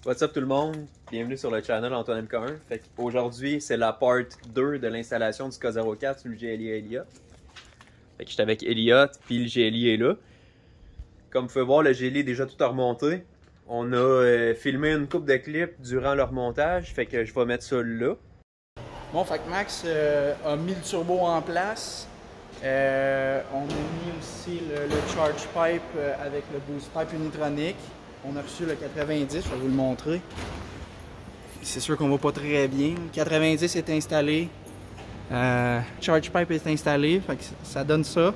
What's up tout le monde? Bienvenue sur le channel Antoine MK1. Aujourd'hui, c'est la part 2 de l'installation du K04 sur le GLI Elliott. J'étais avec Elliott, puis le GLI est là. Comme vous pouvez voir, le GLI est déjà tout remonté. On a filmé une couple de clips durant leur montage, fait que je vais mettre ça là. Bon, fait que Max a mis le turbo en place. On a mis aussi le charge pipe avec le boost pipe unitronique. On a reçu le 90, je vais vous le montrer. C'est sûr qu'on va pas très bien. Le 90 est installé. Charge pipe est installé, fait que ça donne ça.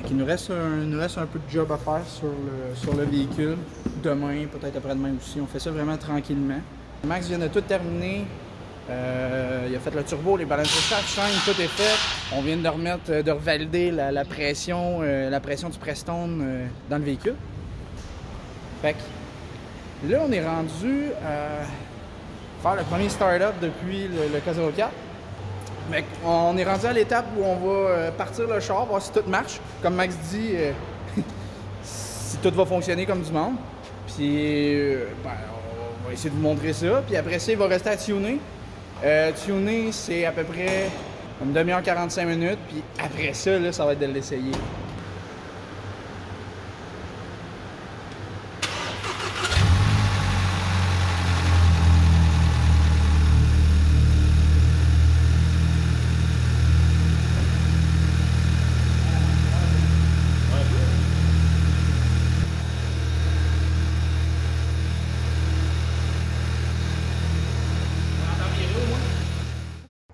Il nous reste un peu de job à faire sur le véhicule. Demain, peut-être après-demain aussi. On fait ça vraiment tranquillement. Max vient de tout terminer. Il a fait le turbo, les balances de chaque chaîne, tout est fait. On vient de revalider la pression du Prestone dans le véhicule. Fait que là, on est rendu à faire le premier start-up depuis le K04. Mais on est rendu à l'étape où on va partir le char, voir si tout marche. Comme Max dit, si tout va fonctionner comme du monde. Puis, on va essayer de vous montrer ça. Puis après ça, il va rester à tuner. Tuner, c'est à peu près une demi-heure, 45 minutes. Puis après ça, là, ça va être de l'essayer.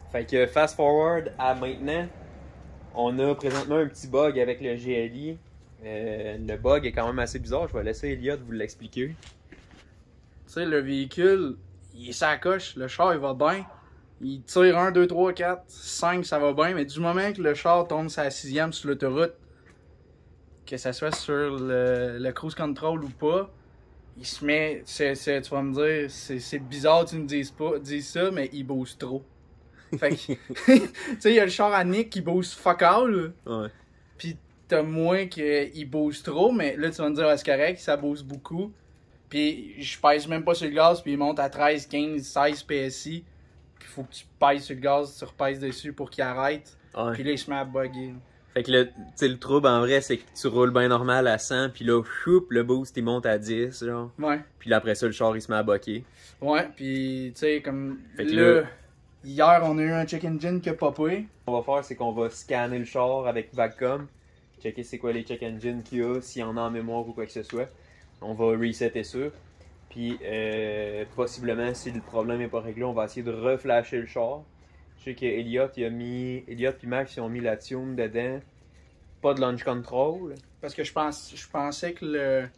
Fait que fast forward à maintenant, on a présentement un petit bug avec le GLI. Le bug est quand même assez bizarre, je vais laisser Elliott vous l'expliquer. Tu sais, le véhicule, il est sa coche, le char il va bien. Il tire 1, 2, 3, 4, 5, ça va bien, mais du moment que le char tombe sur la 6e sur l'autoroute, que ça soit sur le cruise control ou pas, il se met, tu vas me dire, c'est bizarre que tu me dises ça, mais il booste trop. Fait que, tu sais, il y a le char à Nick qui booste fuck all. Ouais. Pis t'as moins qu'il booste trop, mais là tu vas me dire, c'est correct, ça booste beaucoup. Puis je pèse même pas sur le gaz, puis il monte à 13, 15, 16 PSI. Puis faut que tu pèses sur le gaz, tu repèses dessus pour qu'il arrête. Ouais. Puis là il se met à bugger. Fait que le trouble en vrai, c'est que tu roules bien normal à 100, puis là, choup, le boost il monte à 10, genre. Ouais. Puis là, après ça, le char il se met à boquer. Ouais, puis tu sais, comme Fait que là, là, hier on a eu un check engine qui a popé. ce qu'on va faire, c'est qu'on va scanner le char avec Vacom, checker c'est quoi les check engines qu'il y a, s'il y en a en mémoire ou quoi que ce soit. On va resetter ça. Puis possiblement, si le problème n'est pas réglé, on va essayer de reflasher le char. Je sais qu'Elliott et Max ils ont mis la tune dedans. Pas de launch control. Parce que je pensais que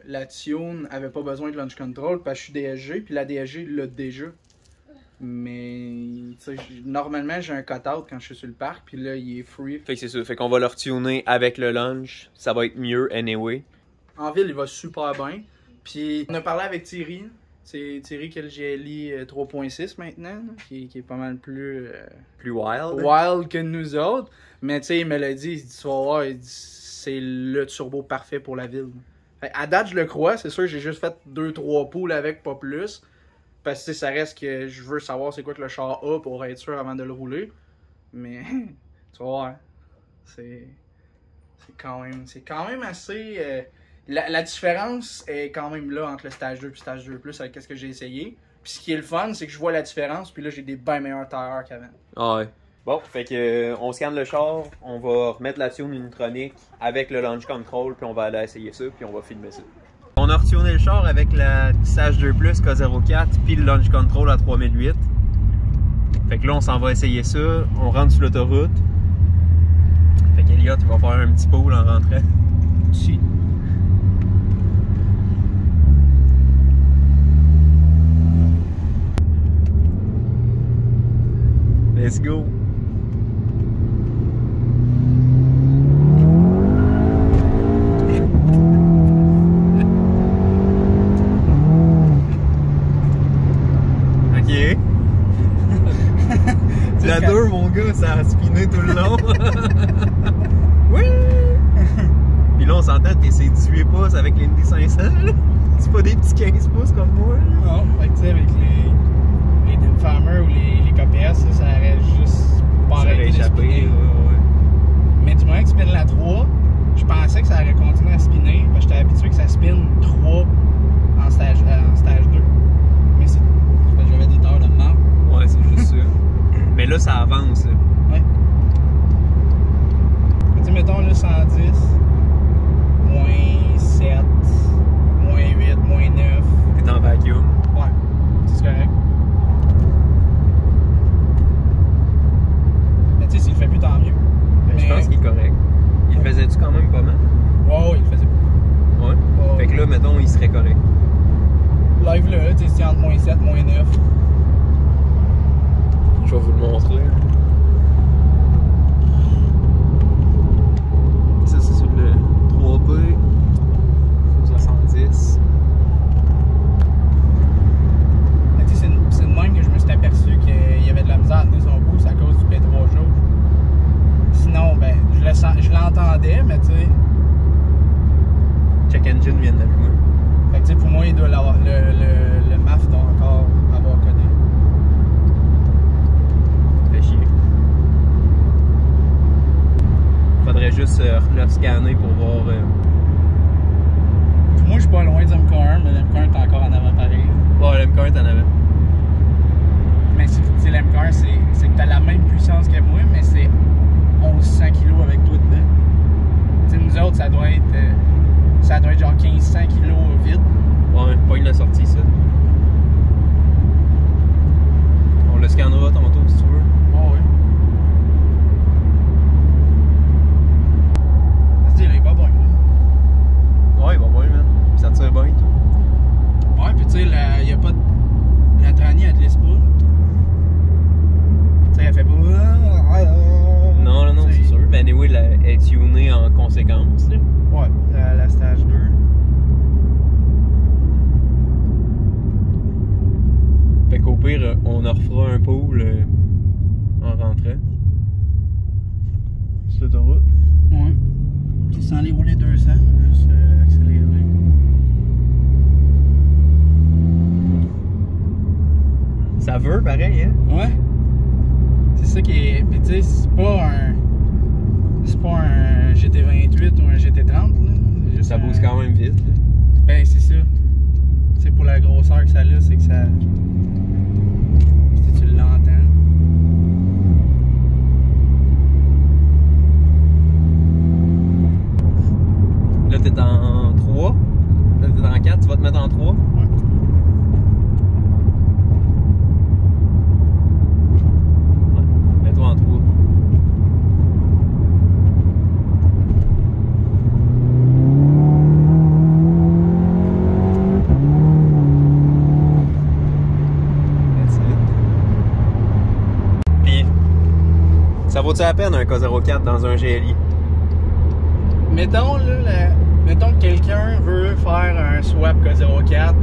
la tune avait pas besoin de launch control parce que je suis DSG, puis la DSG l'a déjà. Mais normalement j'ai un cut-out quand je suis sur le parc, puis là il est free. Fait que c'est ça, fait qu'on va le retuner avec le launch. Ça va être mieux anyway. En ville il va super bien. Puis on a parlé avec Thierry. C'est Thierry qui a le GLI 3.6 maintenant, qui est pas mal plus wild que nous autres. Mais tu sais, il me l'a dit, il dit, tu vas voir, c'est le turbo parfait pour la ville. Fait, à date, je le crois, c'est sûr, j'ai juste fait 2-3 poules avec, pas plus. Parce que ça reste que je veux savoir c'est quoi que le char a pour être sûr avant de le rouler. Mais tu vas voir, c'est quand même assez... La différence est quand même là entre le stage 2 et le stage 2 plus avec ce que j'ai essayé. Puis ce qui est le fun, c'est que je vois la différence, puis là j'ai des bien meilleurs tailleurs qu'avant. Ah ouais. Bon, fait que on scanne le char, on va remettre la tune unitronique avec le launch control, puis on va aller essayer ça, puis on va filmer ça. On a retuné le char avec la Sage 2 Plus K04, puis le launch control à 3008. Fait que là on s'en va essayer ça, on rentre sur l'autoroute. Fait qu'Elliott va faire un petit pôle en rentrant. Si. Let's go! Ok. La 2, mon gars, ça a spiné tout le long. Oui! Puis là, on s'entend que c'est 18 pouces avec l'Indy 500. C'est pas des petits 15 pouces comme moi. Non, fait que tu sais, avec les Dimfarmer ou les KPS, ça aurait juste pas arrêté de spinner. Ouais. Mais du moment que tu spins la 3, je pensais que ça aurait continué à spinner, parce que j'étais habitué que ça spinne 3 en stage 2. Mais c'est parce que j'avais des heures de mort. Ouais, c'est juste ça. Mais là, ça avance. Là. Ouais. Tu sais, mettons là, 110, moins 7, moins 8, moins 9. T'es en vacuum. Ouais, c'est correct. Mais tu sais, s'il le fait plus, tant mieux. Mais je pense qu'il est correct. Il le faisait-tu quand même pas mal? Ouais, il le faisait beaucoup. Ouais. Ouais. Fait que là, mettons, il serait correct. Live là, tu sais, c'est entre moins 7, moins 9. Je vais vous le montrer. Ça, c'est sur le 3B. 70. Mais tu sais, c'est de même que je me suis aperçu qu'il y avait de la misère à tenir son boost à cause du P3 jaune. Sinon, ben, je l'entendais, mais tu sais. Check engine vient d'allumer. Fait que tu sais, pour moi, il doit l'avoir. Le MAF doit encore avoir codé. Fait chier. Faudrait juste le scanner pour voir. Pour moi, je suis pas loin du MK1, mais le MK1 est encore en avant pareil. Ouais, le MK1 t'en avait. Mais c'est le MK1, c'est que t'as la même puissance que moi, mais c'est 1100 kg avec toi dedans. Tu sais, nous autres, ça doit être genre 1500 kg vide. Ouais, pas une sortie ça. On le scannera tantôt si tu veux. Oh oui. Ça se dit, il va bien. Ouais, il va bien, man. Ça tire bien et tout. Ouais, pis tu sais, il y a pas de. La trannie, elle te laisse pas. Tu sais, elle fait pas. Non, c'est sûr. Mais anyway, elle est tunée en conséquence. Là. Ouais, la stage 2. Fait qu'au pire, on en refera un pool en rentrant. Sur l'autoroute. Ouais. Puis sans les rouler 200, juste accélérer. Ça veut pareil, hein? Ouais. C'est ça qui est. Puis tu sais, c'est pas un GT28 ou un GT30, là. Juste Ça bouge quand même vite. Là. Ben, c'est ça. C'est pour la grosseur que ça a, c'est que ça. Si tu l'entends. Là, t'es en 3. Là, t'es en 4. Tu vas te mettre en 3. Ouais. Mets-toi en 3. Puis, ça vaut-tu la peine un K04 dans un GLI? Mettons, là, mettons que quelqu'un veut faire un swap K04,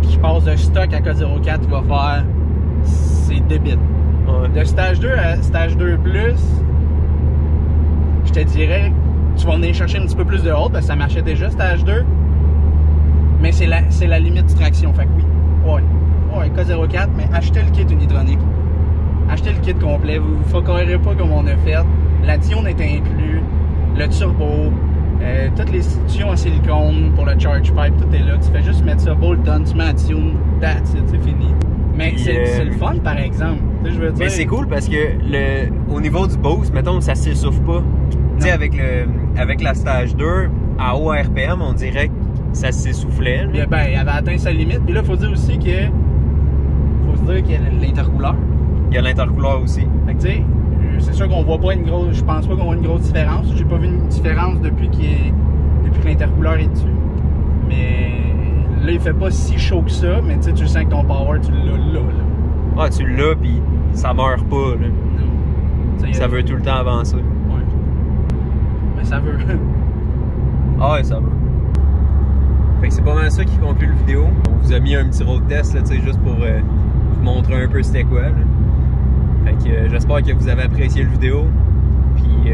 puis qu'il passe de stock à K04, il va faire. C'est débile. Ouais. De stage 2 à stage 2 plus, je te dirais, tu vas venir chercher un petit peu plus de haute, parce que ça marchait déjà stage 2. Mais c'est la limite de traction, fait que oui. Ouais, K04, mais achetez le kit unitronique. Achetez le kit complet, vous ne fuckerez pas comme on a fait. La diode est inclus, le turbo, toutes les tuyaux en silicone pour le charge pipe, tout est là. Tu fais juste mettre ça bolt-on, tu mets la tune, that's it, c'est fini. Mais c'est le fun par exemple. Tu sais, je veux dire. Mais c'est cool parce que au niveau du boost, mettons, ça s'essouffle pas. Tu sais, avec la stage 2, à haut RPM, on dirait que ça s'essoufflait. Ben, il avait atteint sa limite. Puis là, il faut dire aussi que. Faut se dire qu'il y a l'intercouleur. Il y a l'intercouleur aussi. Fait que tu sais, c'est sûr qu'on voit pas une grosse. Je pense pas qu'on voit une grosse différence. J'ai pas vu une différence depuis que l'intercouleur est dessus. Mais là, il fait pas si chaud que ça, mais tu sais, tu sens que ton power, tu l'as là. Ah, tu l'as, puis ça meurt pas, là. Non. Ça veut tout le temps avancer. Ouais. Mais ça veut. Ah ouais, ça veut. Fait que c'est pas mal ça qui conclut la vidéo. On vous a mis un petit road test, là, tu sais, juste pour vous montrer un peu c'était quoi, là. Fait que j'espère que vous avez apprécié la vidéo. Puis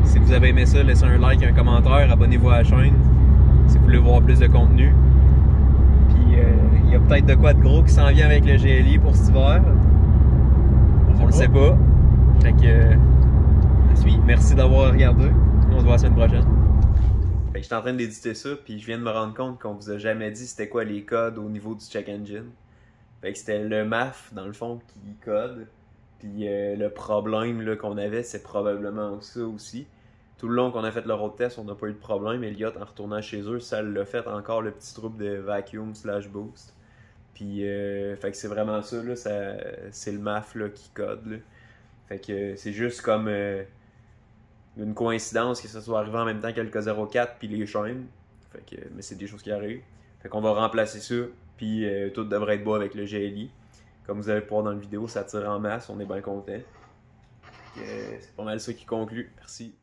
Si vous avez aimé ça, laissez un like, un commentaire, abonnez-vous à la chaîne si vous voulez voir plus de contenu. Puis il y a peut-être de quoi de gros qui s'en vient avec le GLI pour cet hiver. On le sait pas. Fait que merci d'avoir regardé. On se voit la semaine prochaine. Fait que j'étais en train d'éditer ça, puis je viens de me rendre compte qu'on vous a jamais dit c'était quoi les codes au niveau du check engine. Fait que c'était le MAF, dans le fond, qui code. Puis le problème qu'on avait, c'est probablement ça aussi. Tout le long qu'on a fait le road test, on n'a pas eu de problème. Elliott, en retournant chez eux, ça l'a fait encore le petit trouble de vacuum / boost. Puis, fait que c'est vraiment ça, là, c'est le MAF là, qui code. Là. Fait que c'est juste comme une coïncidence que ça soit arrivé en même temps que le K04 puis les chaînes. Fait que, mais c'est des choses qui arrivent. Fait qu'on va remplacer ça, puis tout devrait être beau avec le GLI. Comme vous allez le voir dans la vidéo, ça tire en masse, on est bien content. C'est pas mal ça qui conclut. Merci.